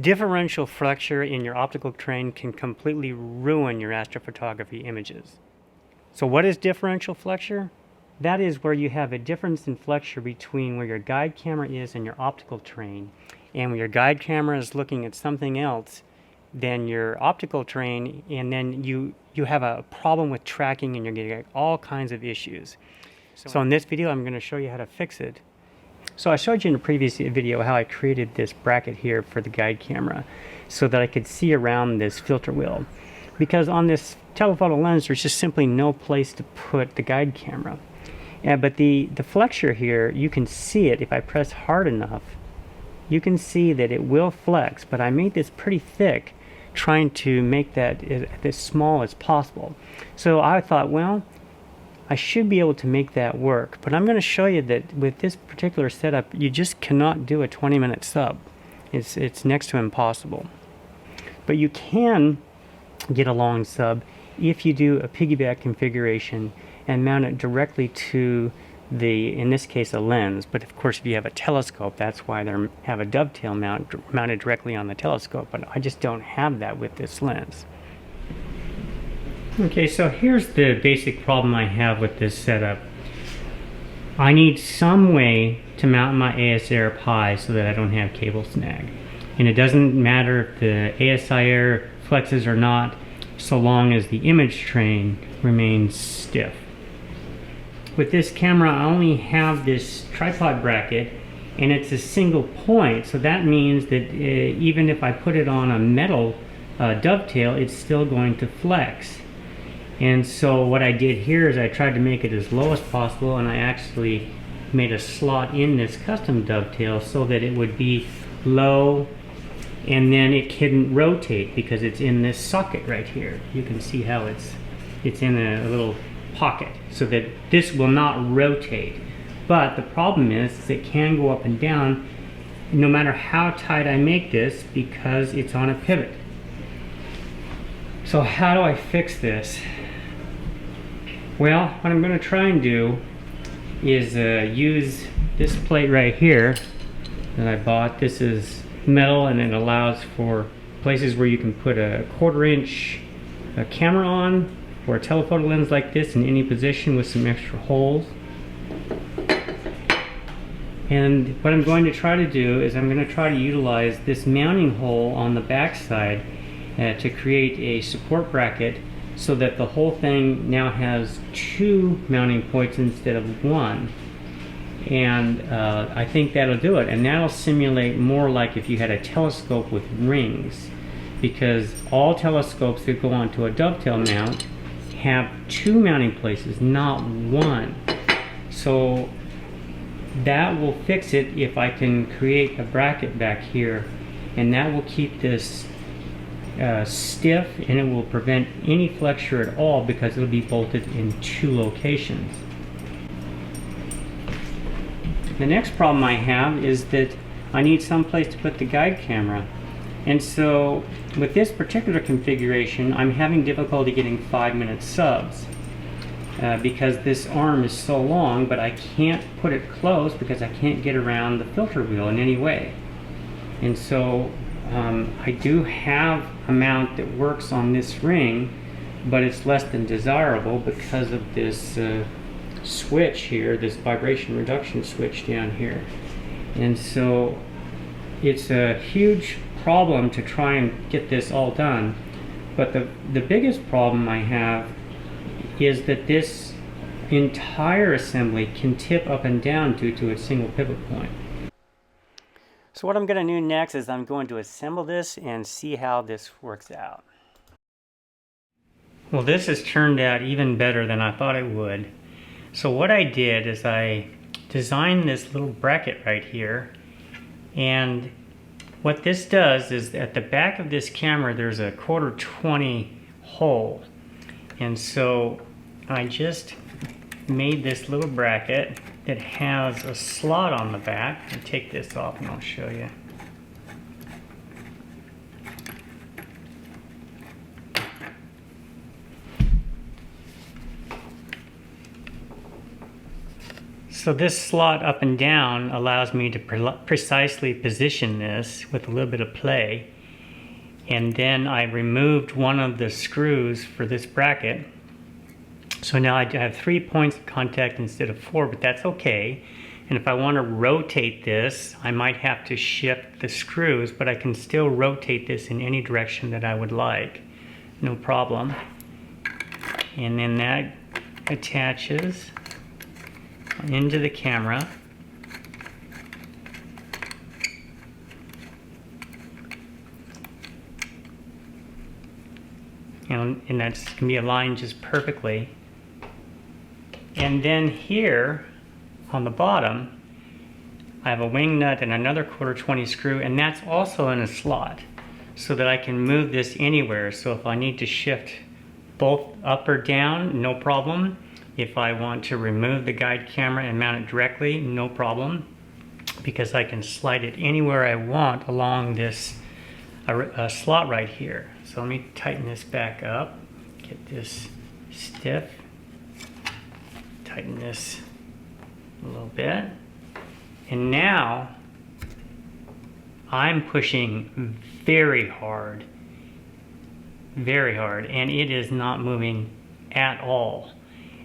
Differential flexure in your optical terrain can completely ruin your astrophotography images. So what is differential flexure? That is where you have a difference in flexure between where your guide camera is and your optical terrain. And when your guide camera is looking at something else than your optical terrain, and then you have a problem with tracking and you're getting all kinds of issues. So in this video, I'm going to show you how to fix it. So I showed you in a previous video how I created this bracket here for the guide camera so that I could see around this filter wheel. Because on this telephoto lens, there's just simply no place to put the guide camera. But the flexure here, you can see it if I press hard enough. You can see that it will flex, but I made this pretty thick trying to make that as small as possible. So I thought, well, I should be able to make that work, but I'm going to show you that with this particular setup, you just cannot do a 20-minute sub. It's next to impossible. But you can get a long sub if you do a piggyback configuration and mount it directly to the, in this case, a lens. But of course, if you have a telescope, that's why they have a dovetail mounted directly on the telescope. But I just don't have that with this lens. Okay, so here's the basic problem I have with this setup. I need some way to mount my ASI Air Pi so that I don't have cable snag. And it doesn't matter if the ASI Air flexes or not, so long as the image train remains stiff. With this camera, I only have this tripod bracket, and it's a single point, so that means that even if I put it on a metal dovetail, it's still going to flex. And so what I did here is I tried to make it as low as possible, and I actually made a slot in this custom dovetail so that it would be low, and then it couldn't rotate because it's in this socket right here. You can see how it's in a little pocket so that this will not rotate. But the problem is it can go up and down no matter how tight I make this because it's on a pivot. So how do I fix this? Well, what I'm going to try and do is use this plate right here that I bought. This is metal, and it allows for places where you can put a 1/4 inch camera on, or a telephoto lens like this in any position with some extra holes. And what I'm going to try to do is I'm going to try to utilize this mounting hole on the back side to create a support bracket so that the whole thing now has 2 mounting points instead of 1. And I think that'll do it, and that'll simulate more like if you had a telescope with rings, because all telescopes that go onto a dovetail mount have 2 mounting places, not 1. So that will fix it if I can create a bracket back here, and that will keep this stiff, and it will prevent any flexure at all because it'll be bolted in 2 locations. The next problem I have is that I need some place to put the guide camera, and so with this particular configuration I'm having difficulty getting 5-minute subs because this arm is so long, but I can't put it close because I can't get around the filter wheel in any way. And so I do have a mount that works on this ring, but it's less than desirable because of this switch here, this vibration reduction switch down here. And so it's a huge problem to try and get this all done. But the biggest problem I have is that this entire assembly can tip up and down due to a single pivot point. So what I'm going to do next is I'm going to assemble this and see how this works out. Well, this has turned out even better than I thought it would. So what I did is I designed this little bracket right here, and what this does is at the back of this camera there's a 1/4-20 hole, and so I just made this little bracket that has a slot on the back. I'll take this off and I'll show you. So this slot up and down allows me to precisely position this with a little bit of play. And then I removed one of the screws for this bracket. So now I have 3 points of contact instead of 4, but that's okay. And if I want to rotate this, I might have to shift the screws, but I can still rotate this in any direction that I would like. No problem. And then that attaches into the camera. And that's going to be aligned just perfectly. And then here on the bottom, I have a wing nut and another 1/4-20 screw, and that's also in a slot so that I can move this anywhere. So if I need to shift both up or down, no problem. If I want to remove the guide camera and mount it directly, no problem, because I can slide it anywhere I want along this slot right here. So let me tighten this back up, get this stiff, tighten this a little bit, and now I'm pushing very hard, and it is not moving at all.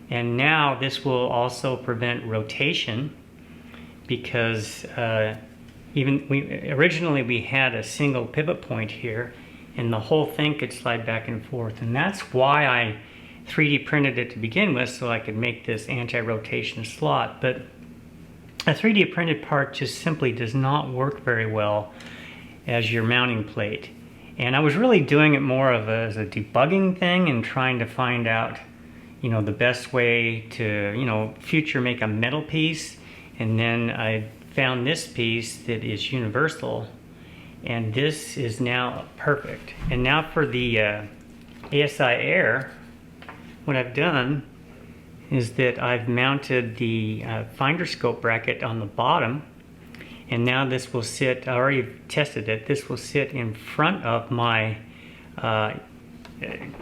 And now this will also prevent rotation, because originally we had a single pivot point here, and the whole thing could slide back and forth. And that's why I 3D printed it to begin with, so I could make this anti-rotation slot. But a 3D printed part just simply does not work very well as your mounting plate. And I was really doing it more of as a debugging thing and trying to find out, you know, the best way to, you know, future make a metal piece. And then I found this piece that is universal, and this is now perfect. And now for the ASI Air, what I've done is that I've mounted the finder scope bracket on the bottom, and now this will sit, I already tested it, this will sit in front of my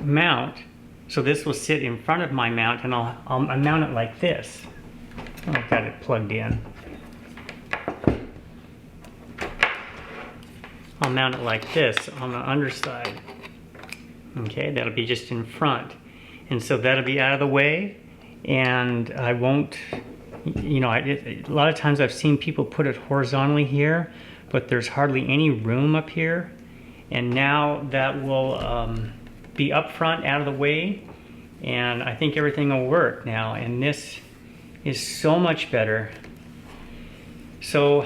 mount. So this will sit in front of my mount, and I'll mount it like this. I've got it plugged in. I'll mount it like this on the underside. Okay, that'll be just in front. And so that'll be out of the way, and I won't, you know, a lot of times I've seen people put it horizontally here, but there's hardly any room up here. And now that will be up front, out of the way, and I think everything will work now. And this is so much better. So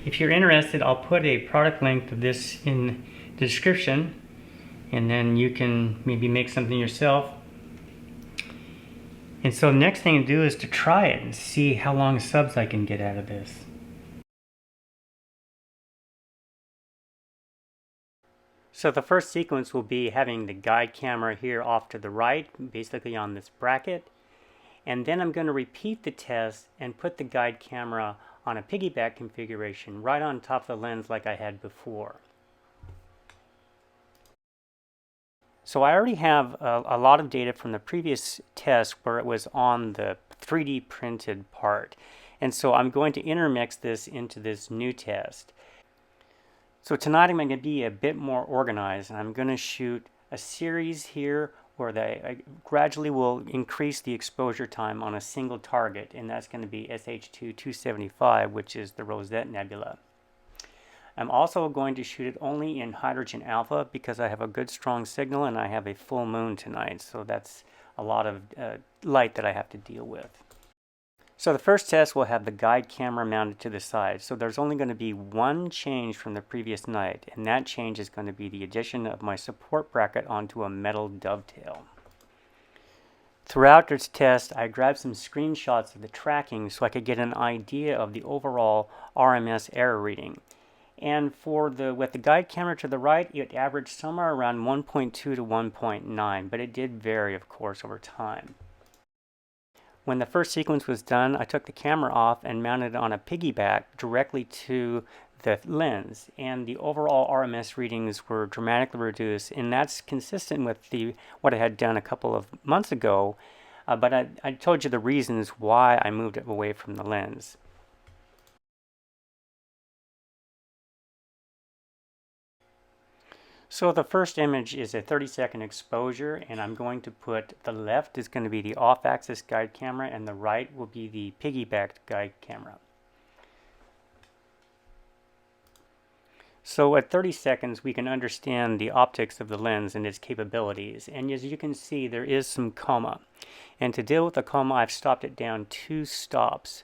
if you're interested, I'll put a product link of this in the description, and then you can maybe make something yourself. And so the next thing to do is to try it and see how long subs I can get out of this. So the first sequence will be having the guide camera here off to the right, basically on this bracket. And then I'm going to repeat the test and put the guide camera on a piggyback configuration right on top of the lens like I had before. So I already have a lot of data from the previous test where it was on the 3D printed part. And so I'm going to intermix this into this new test. So tonight I'm going to be a bit more organized, and I'm going to shoot a series here where I gradually will increase the exposure time on a single target, and that's going to be SH2 275, which is the Rosette Nebula. I'm also going to shoot it only in hydrogen alpha because I have a good strong signal and I have a full moon tonight, so that's a lot of light that I have to deal with. So the first test will have the guide camera mounted to the side. So there's only going to be one change from the previous night, and that change is going to be the addition of my support bracket onto a metal dovetail. Throughout this test, I grabbed some screenshots of the tracking so I could get an idea of the overall RMS error reading. And with the guide camera to the right, it averaged somewhere around 1.2 to 1.9, but it did vary, of course, over time. When the first sequence was done, I took the camera off and mounted it on a piggyback directly to the lens, and the overall RMS readings were dramatically reduced, and that's consistent with what I had done a couple of months ago but I told you the reasons why I moved it away from the lens. So the first image is a 30-second exposure, and I'm going to put the left is going to be the off-axis guide camera and the right will be the piggybacked guide camera. So at 30 seconds we can understand the optics of the lens and its capabilities, and as you can see there is some coma, and to deal with the coma I've stopped it down 2 stops.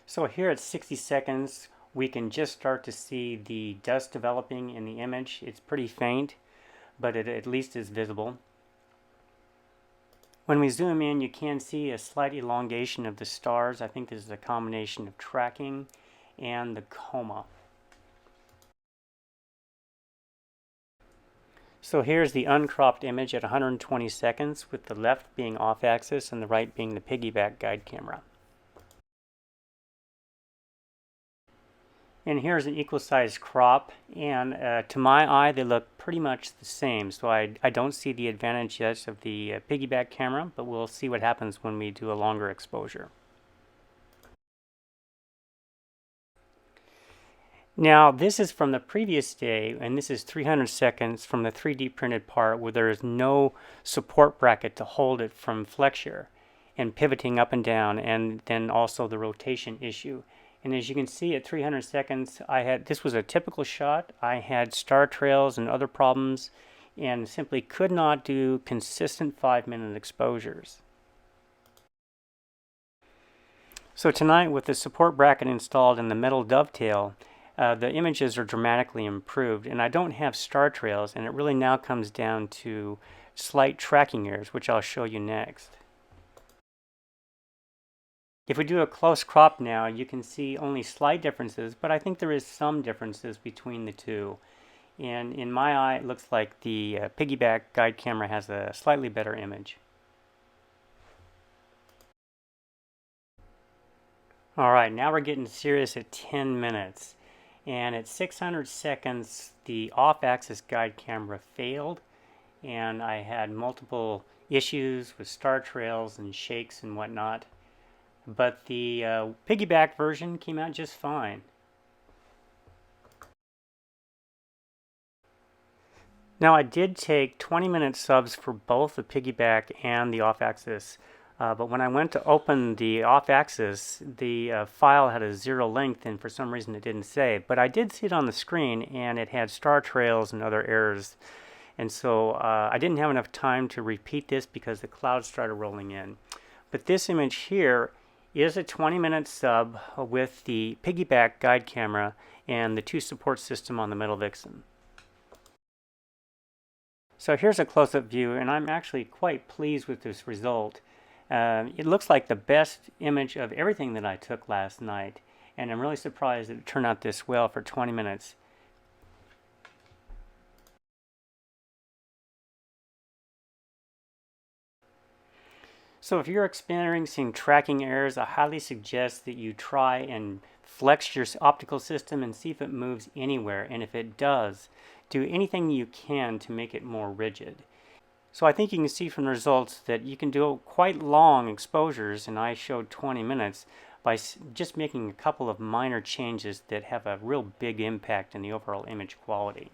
So here at 60 seconds we can just start to see the dust developing in the image. It's pretty faint, but it at least is visible. When we zoom in, you can see a slight elongation of the stars. I think this is a combination of tracking and the coma. So here's the uncropped image at 120 seconds with the left being off axis and the right being the piggyback guide camera. And here's an equal size crop, and to my eye they look pretty much the same, so I don't see the advantage yet of the piggyback camera, but we'll see what happens when we do a longer exposure. Now this is from the previous day, and this is 300 seconds from the 3D printed part where there is no support bracket to hold it from flexure and pivoting up and down, and then also the rotation issue. And as you can see at 300 seconds, this was a typical shot. I had star trails and other problems and simply could not do consistent 5-minute exposures. So tonight, with the support bracket installed in the metal dovetail, the images are dramatically improved, and I don't have star trails, and it really now comes down to slight tracking errors, which I'll show you next. If we do a close crop now, you can see only slight differences, but I think there is some differences between the two. And in my eye, it looks like the piggyback guide camera has a slightly better image. Alright, now we're getting serious at 10 minutes. And at 600 seconds, the off-axis guide camera failed, and I had multiple issues with star trails and shakes and whatnot. But the piggyback version came out just fine. Now I did take 20-minute subs for both the piggyback and the off-axis, but when I went to open the off-axis, the file had a 0 length, and for some reason it didn't save. But I did see it on the screen, and it had star trails and other errors, and so I didn't have enough time to repeat this because the clouds started rolling in. But this image here is a 20-minute sub with the piggyback guide camera and the 2 support system on the metal vixen. So here's a close-up view, and I'm actually quite pleased with this result. It looks like the best image of everything that I took last night, and I'm really surprised that it turned out this well for 20 minutes. So if you're experiencing tracking errors, I highly suggest that you try and flex your optical system and see if it moves anywhere, and if it does, do anything you can to make it more rigid. So I think you can see from the results that you can do quite long exposures, and I showed 20 minutes, by just making a couple of minor changes that have a real big impact in the overall image quality.